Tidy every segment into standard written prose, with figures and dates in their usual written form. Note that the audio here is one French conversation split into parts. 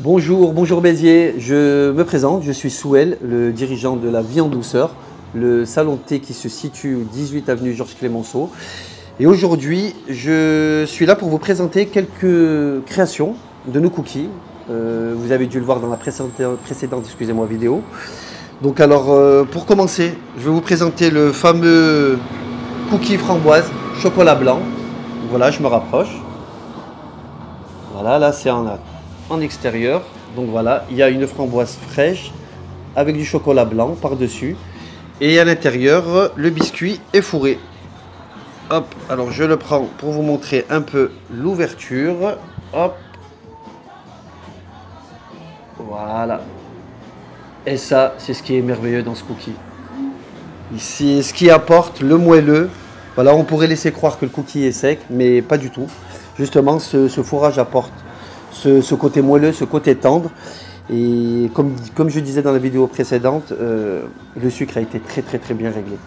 Bonjour, bonjour Béziers, je me présente, je suis Souel, le dirigeant de la Vie en Douceur, le salon de thé qui se situe au 18 avenue Georges Clemenceau. Et aujourd'hui, je suis là pour vous présenter quelques créations de nos cookies. Vous avez dû le voir dans la précédente vidéo. Donc alors, pour commencer, je vais vous présenter le fameux cookie framboise chocolat blanc. Voilà, je me rapproche. Voilà, là c'est en extérieur. Donc voilà, il y a une framboise fraîche avec du chocolat blanc par-dessus. Et à l'intérieur, le biscuit est fourré. Hop, alors je le prends pour vous montrer un peu l'ouverture. Hop. Voilà. Et ça, c'est ce qui est merveilleux dans ce cookie. Ici, ce qui apporte le moelleux. Voilà, on pourrait laisser croire que le cookie est sec, mais pas du tout. Justement, ce fourrage apporte ce côté moelleux, ce côté tendre. Et comme je disais dans la vidéo précédente, le sucre a été très bien réglé.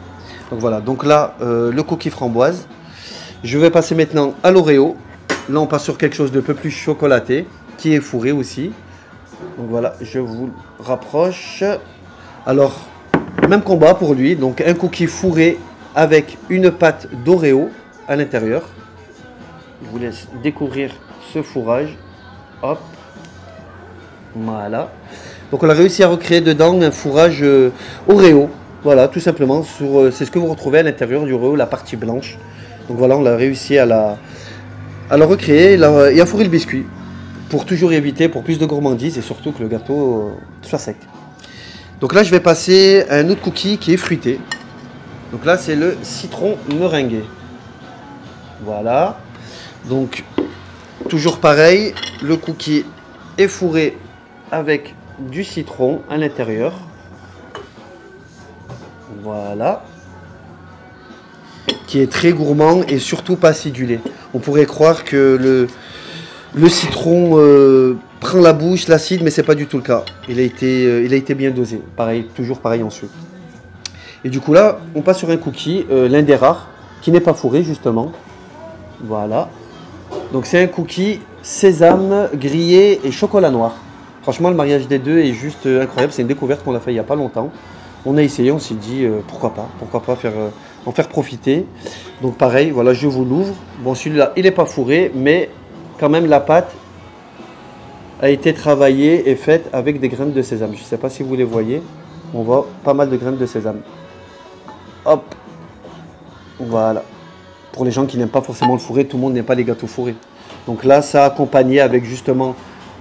Donc voilà, donc là, le cookie framboise. Je vais passer maintenant à l'Oreo. Là, on passe sur quelque chose de peu plus chocolaté, qui est fourré aussi. Donc voilà, je vous rapproche. Alors, même combat pour lui. Donc un cookie fourré avec une pâte d'Oreo à l'intérieur. Je vous laisse découvrir ce fourrage. Hop. Voilà. Donc on a réussi à recréer dedans un fourrage Oreo. Voilà, tout simplement. C'est ce que vous retrouvez à l'intérieur du Oreo, la partie blanche. Donc voilà, on a réussi à la recréer et à fourrer le biscuit. Pour toujours éviter, pour plus de gourmandise et surtout que le gâteau soit sec. Donc là, je vais passer à un autre cookie qui est fruité. Donc là, c'est le citron meringué. Voilà. Donc, toujours pareil, le cookie est fourré avec du citron à l'intérieur. Voilà. Qui est très gourmand et surtout pas acidulé. On pourrait croire que le citron prend la bouche, l'acide, mais c'est pas du tout le cas. Il a été bien dosé. Pareil, toujours pareil en sucre. Et du coup là, on passe sur un cookie, l'un des rares, qui n'est pas fourré justement. Voilà. Donc c'est un cookie sésame grillé et chocolat noir. Franchement, le mariage des deux est juste incroyable. C'est une découverte qu'on a fait il n'y a pas longtemps. On a essayé, on s'est dit pourquoi pas en faire profiter. Donc pareil, voilà, je vous l'ouvre. Bon, celui-là, il n'est pas fourré, mais quand même la pâte a été travaillée et faite avec des graines de sésame. Je ne sais pas si vous les voyez. On voit pas mal de graines de sésame. Hop. Voilà. Pour les gens qui n'aiment pas forcément le fourré, tout le monde n'aime pas les gâteaux fourrés. Donc là, ça accompagné avec justement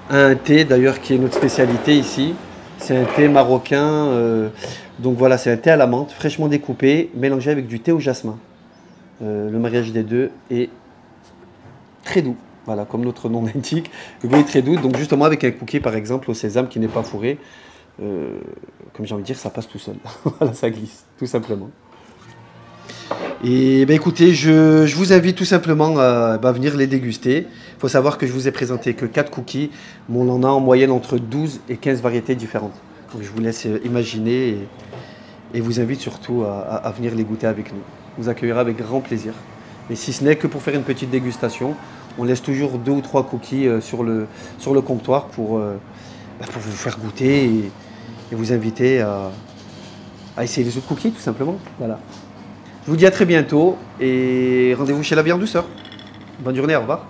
un thé, d'ailleurs, qui est notre spécialité ici. C'est un thé marocain. Donc voilà, c'est un thé à la menthe, fraîchement découpé, mélangé avec du thé au jasmin. Le mariage des deux est très doux. Voilà, comme notre nom l'indique, le goût est très doux. Donc justement, avec un cookie, par exemple, au sésame qui n'est pas fourré, comme j'ai envie de dire, ça passe tout seul. Voilà, ça glisse, tout simplement. Et ben écoutez, je vous invite tout simplement à venir les déguster. Il faut savoir que je vous ai présenté que 4 cookies, mais on en a en moyenne entre 12 et 15 variétés différentes. Donc je vous laisse imaginer et vous invite surtout à venir les goûter avec nous. On vous accueillera avec grand plaisir. Et si ce n'est que pour faire une petite dégustation, on laisse toujours 2 ou 3 cookies sur le comptoir pour vous faire goûter et vous inviter à essayer les autres cookies tout simplement. Voilà. Je vous dis à très bientôt et rendez-vous chez la Vie en Douceur. Bonne journée, au revoir.